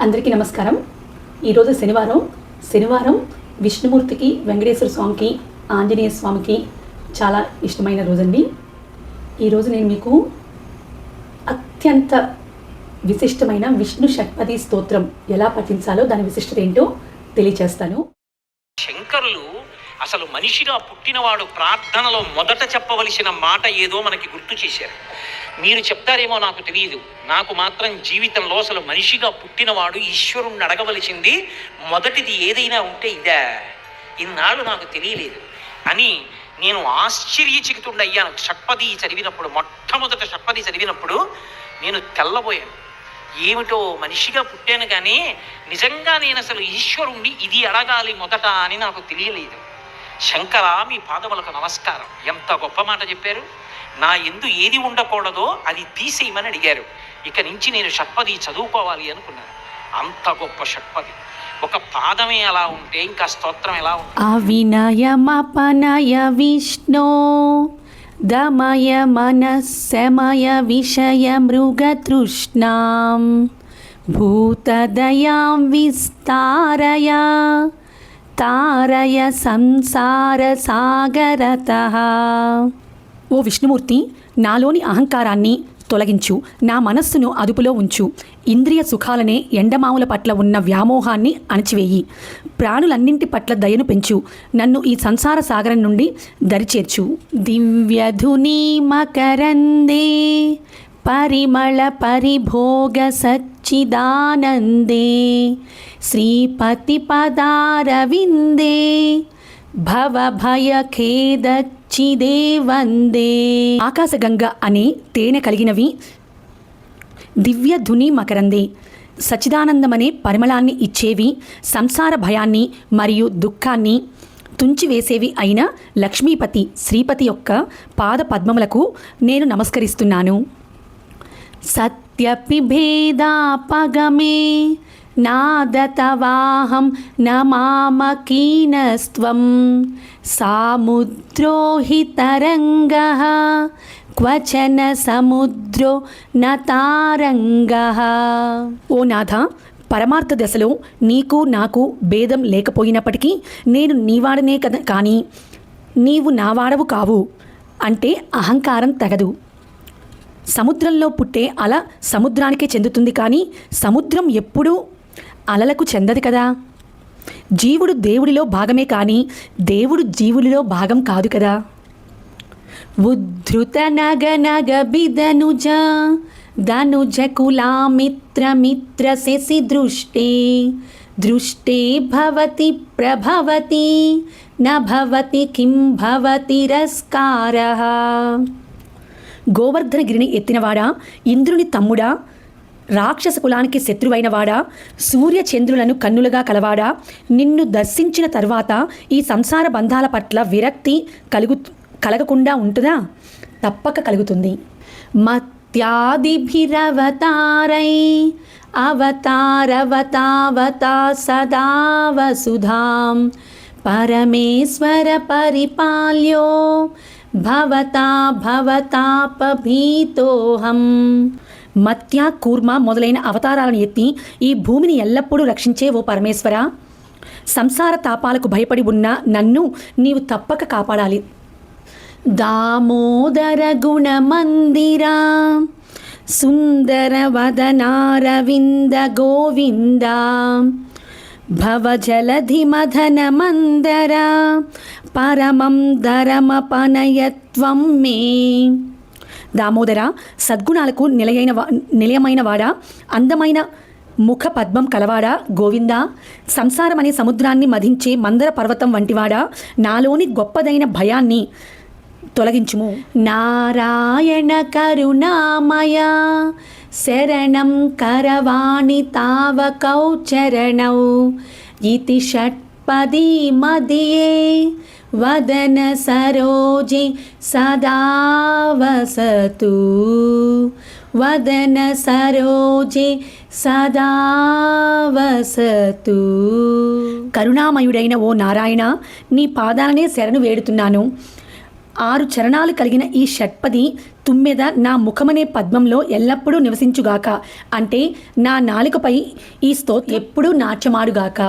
అందరికీ నమస్కారం. ఈరోజు శనివారం విష్ణుమూర్తికి, వెంకటేశ్వర స్వామికి, ఆంజనేయ స్వామికి చాలా ఇష్టమైన రోజండి. ఈరోజు నేను మీకు అత్యంత విశిష్టమైన విష్ణు షట్పది స్తోత్రం ఎలా పఠించాలో, దాని విశిష్టత ఏంటో తెలియచేస్తాను. శంకరులు అసలు మనిషిగా పుట్టినవాడు ప్రార్థనలో మొదట చెప్పవలసిన మాట ఏదో మనకి గుర్తు చేశారు. మీరు చెప్తారేమో నాకు తెలియదు, నాకు మాత్రం జీవితంలో అసలు మనిషిగా పుట్టినవాడు ఈశ్వరుణ్ణి అడగవలసింది మొదటిది ఏదైనా ఉంటే ఇదే, ఇన్నాళ్ళు నాకు తెలియలేదు అని నేను ఆశ్చర్యచకితుడయ్యాను. షట్పది చదివినప్పుడు, మొట్టమొదట షట్పది చదివినప్పుడు నేను తెల్లబోయాను. ఏమిటో మనిషిగా పుట్టాను కానీ నిజంగా నేను అసలు ఈశ్వరుణ్ణి ఇది అడగాలి మొదట అని నాకు తెలియలేదు. శంకర, మీ పాదములకు నమస్కారం. ఎంత గొప్ప మాట చెప్పారు. నా యందు ఏది ఉండకూడదో అది తీసేయమని అడిగారు. ఇక నుంచి నేను షట్పది చదువుకోవాలి అనుకున్నాను. అంత గొప్ప షట్పది. ఒక పాదమే అలా ఉంటే ఇంకా స్తోత్రం ఎలా ఉంటుంది? అవినయమపనయ విష్ణో దమయ మనస్సమయ విషయ మృగతృష్ణాం భూతదయాం విస్తారయ తారయ సంసార సాగరతః. ఓ విష్ణుమూర్తి, నాలోని అహంకారాన్ని తొలగించు, నా మనస్సును అదుపులో ఉంచు, ఇంద్రియ సుఖాలనే ఎండమావుల పట్ల ఉన్న వ్యామోహాన్ని అణచివేయి, ప్రాణులన్నింటి పట్ల దయను పెంచు, నన్ను ఈ సంసార సాగరం నుండి దరిచేర్చు. దివ్యధుని మకరందే పరిమళ పరిభోగ సచ్చిదానందే శ్రీపతి పదారవిందే భవభయఖేదచ్చిదే వందే. ఆకాశగంగ అనే తేనె కలిగినవి దివ్య ధుని మకరందే, సచ్చిదానందమనే పరిమళాన్ని ఇచ్చేవి, సంసార భయాన్ని మరియు దుఃఖాన్ని తుంచివేసేవి అయిన లక్ష్మీపతి శ్రీపతి యొక్క పాద పద్మములకు నేను నమస్కరిస్తున్నాను. సత్యపి భేదాపగమే నాదతవాహం నమామకీనస్త్వం సాముద్రో హి తరంగః క్వచన సముద్రో నతారంగః. ఓ నాథ, పరమార్థ దశలో నీకు నాకు భేదం లేకపోయినప్పటికీ నేను నీవాడనే కదా, కానీ నీవు నావాడవు కావు అంటే అహంకారం తగదు. సముద్రంలో పుట్టే అల సముద్రానికే చెందుతుంది, కానీ సముద్రం ఎప్పుడూ అలలకు చెందదు కదా. జీవుడు దేవుడిలో భాగమే కానీ దేవుడు జీవుడిలో భాగం కాదు కదా. ఉద్ధృత నగ నగ బిదనుజ ధనుజ కులామిత్ర మిత్ర శశి దృష్టే దృష్టే భవతి ప్రభవతి నభవతి కిం భవతి రస్కారః. గోవర్ధనగిరిని ఎత్తినవాడా, ఇంద్రుని తమ్ముడా, రాక్షస కులానికి శత్రువైనవాడా, సూర్యచంద్రులను కన్నులుగా కలవాడా, నిన్ను దర్శించిన తర్వాత ఈ సంసార బంధాల పట్ల విరక్తి కలగకుండా ఉంటుందా? తప్పక కలుగుతుంది. మత్యాదిభిరవతారై అవతారవతావతా సదా వసుధాం పరమేశ్వర పరిపాల్యో భవతా భవతాపభీతోహం. మత్య, కూర్మ మొదలైన అవతారాలను ఎత్తి ఈ భూమిని ఎల్లప్పుడూ రక్షించే ఓ పరమేశ్వర, సంసార తాపాలకు భయపడి ఉన్న నన్ను నీవు తప్పక కాపాడాలి. దామోదర గుణమందిరా సుందర వదనారవింద గోవింద భవజలధి మదన మందర పరమం ధరమపనయత్వం మే. దామోదర, సద్గుణాలకు నిలయమైన వాడా, అందమైన ముఖ పద్మం కలవాడా, గోవిందా, సంసారం అనే సముద్రాన్ని మధించే మందర పర్వతం వంటివాడా, నాలోని గొప్పదైన భయాన్ని తొలగించుము. నారాయణ కరుణామయ శరణం కరవాణి తావకౌ చరణౌ ఇతి షట్పది మదియే వదన సరోజే సదా వసతు వదన సరోజే సదా వసతు. కరుణామయుడైన ఓ నారాయణ, నీ పాదాలనే శరణు వేడుతున్నాను. 6 చరణాలు కలిగిన ఈ షట్పది తుమ్మెద నా ముఖమనే పద్మంలో ఎల్లప్పుడూ నివసించుగాక. అంటే నా నాలుకపై ఈ స్తోత్రం ఎప్పుడూ నాట్యమాడుగాక.